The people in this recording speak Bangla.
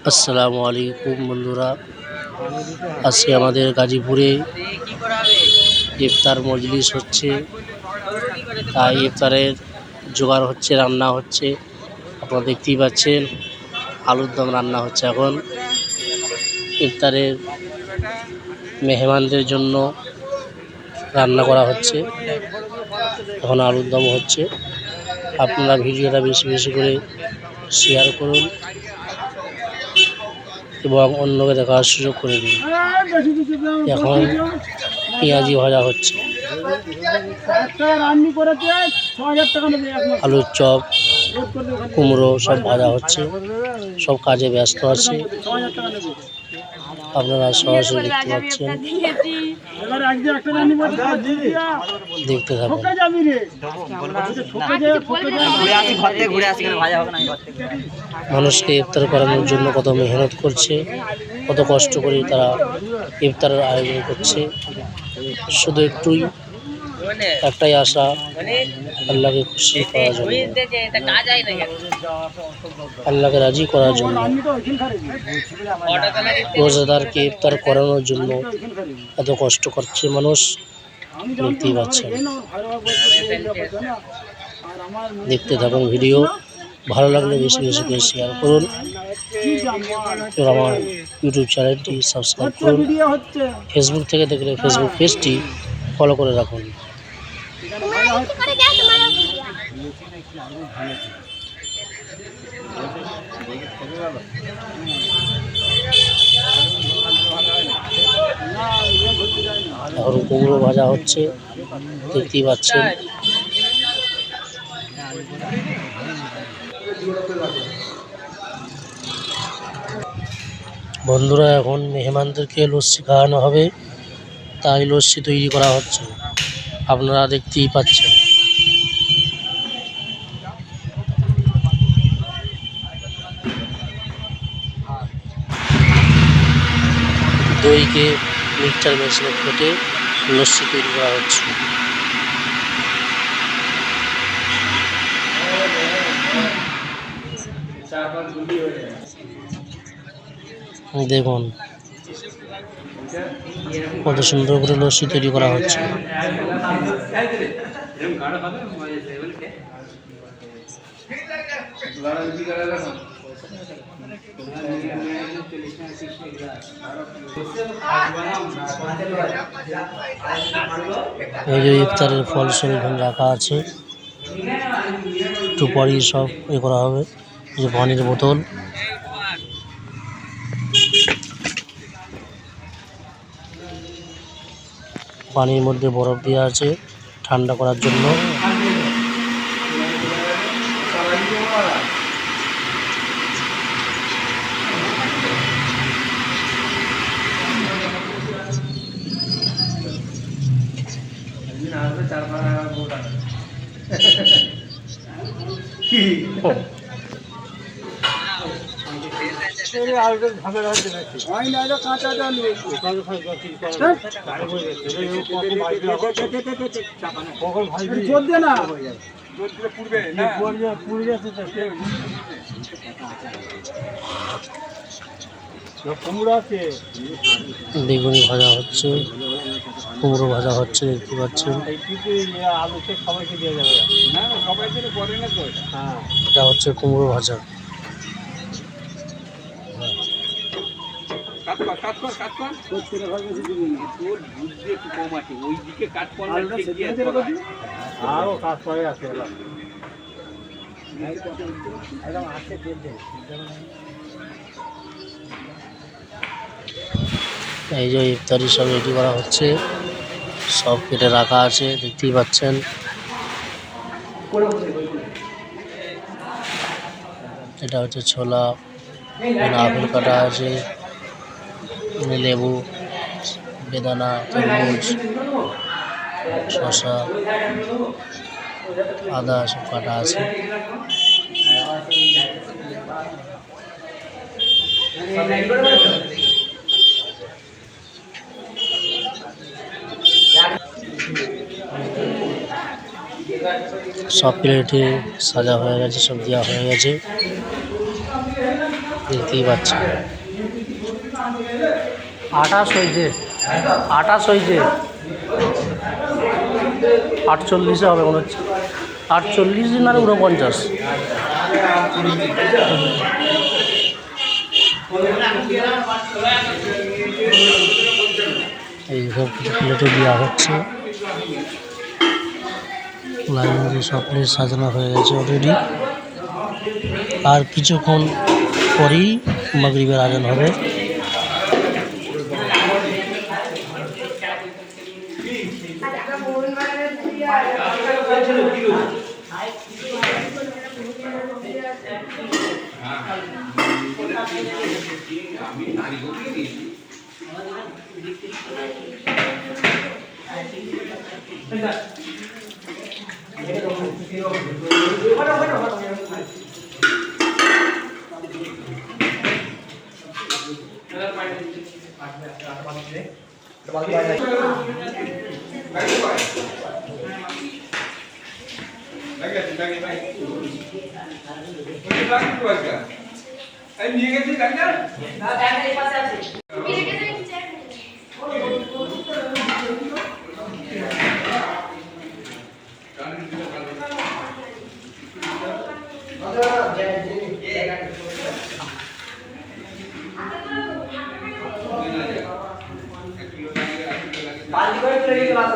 আসসালামু আলাইকুম বন্ধুরা, আজকে আমাদের গাজীপুরে ইফতার মজলিস হচ্ছে। তাই ইফতারের জোগাড় হচ্ছে, রান্না হচ্ছে। আপনারা দেখতেই পাচ্ছেন আলুর দম রান্না হচ্ছে। এখন ইফতারের মেহমানদের জন্য রান্না করা হচ্ছে। এখন আলুর দম হচ্ছে। আপনারা ভিডিওটা বেশি বেশি করে শেয়ার করুন এবং অন্যকে দেখার সুযোগ করে দিন। এখন পেঁয়াজি ভাজা হচ্ছে, আলুর চপ, কুমড়ো সব ভাজা হচ্ছে। সব কাজে ব্যস্ত আছে, আপনারা সরাসরি দেখতে পাচ্ছেন। দেখতে থাকুন। মানুষকে ইফতার করানোর জন্য কত মেহনত করছে, কত কষ্ট করে তারা ইফতারের আয়োজন করছে। শুধু একটাই আশা, আল্লাহকে খুশি করার জন্য, আল্লাহকে রাজি করার জন্য। রোজাদারকে ইফতার করানোর জন্য এত কষ্ট করছে মানুষ, দেখতেই পাচ্ছেন। দেখতে থাকুন ভিডিও। ভালো লাগলে বেশি বেশি করে শেয়ার করুন এবং আমার ইউটিউব চ্যানেলটি সাবস্ক্রাইব করুন। ফেসবুক থেকে দেখলে ফেসবুক পেজটি ফলো করে রাখুন। এখন কুমড়ো ভাজা হচ্ছে, দেখতেই পাচ্ছেন। বন্ধুরা, এখন মেহমানদেরকে লস্যি খাওয়ানো হবে, তাই লস্যি তৈরি করা হচ্ছে। আপনারা দেখতেই পাচ্ছেন। দইকে মিক্সচার মেশিনে ফেটে লস্যি তৈরি করা হচ্ছে। দেখুন কত সুন্দর করে লস্যি তৈরি করা হচ্ছে। এই যে ইফতারের ফল সব এখানে রাখা আছে, একটু পরেই সব করা হবে। এই যে পানির বোতল, পানির মধ্যে বরফ দেওয়া আছে ঠান্ডা করার জন্য। বেগুনি ভাজা হচ্ছে, কুমড়ো ভাজা হচ্ছে, দেখতে পাচ্ছেন। এটা হচ্ছে কুমড়ো ভাজা। এই যে ইফতারি সব রেডি করা হচ্ছে, সব কেটে রাখা আছে, দেখতেই পাচ্ছেন। এটা হচ্ছে ছোলা, আপেল কাটা আছে, লেবু, বেদানা, তরমুজ, শসা, আদা সব কাটা আছে। सब प्लेटे सजा हो गए, सब दिया हो गए। দেখতেই পাচ্ছেন 28 হয়েছে 48 হবে মনে হচ্ছে 48 দিন আর 49। এই সব কিছু প্লেটে দেওয়া হচ্ছে, লাইন সব প্লেট সাজানো হয়ে গেছে অলরেডি। আর কিছুক্ষণ পরেই মাগরিবের আজান হবে। বালতি করে চলে গেছে বাস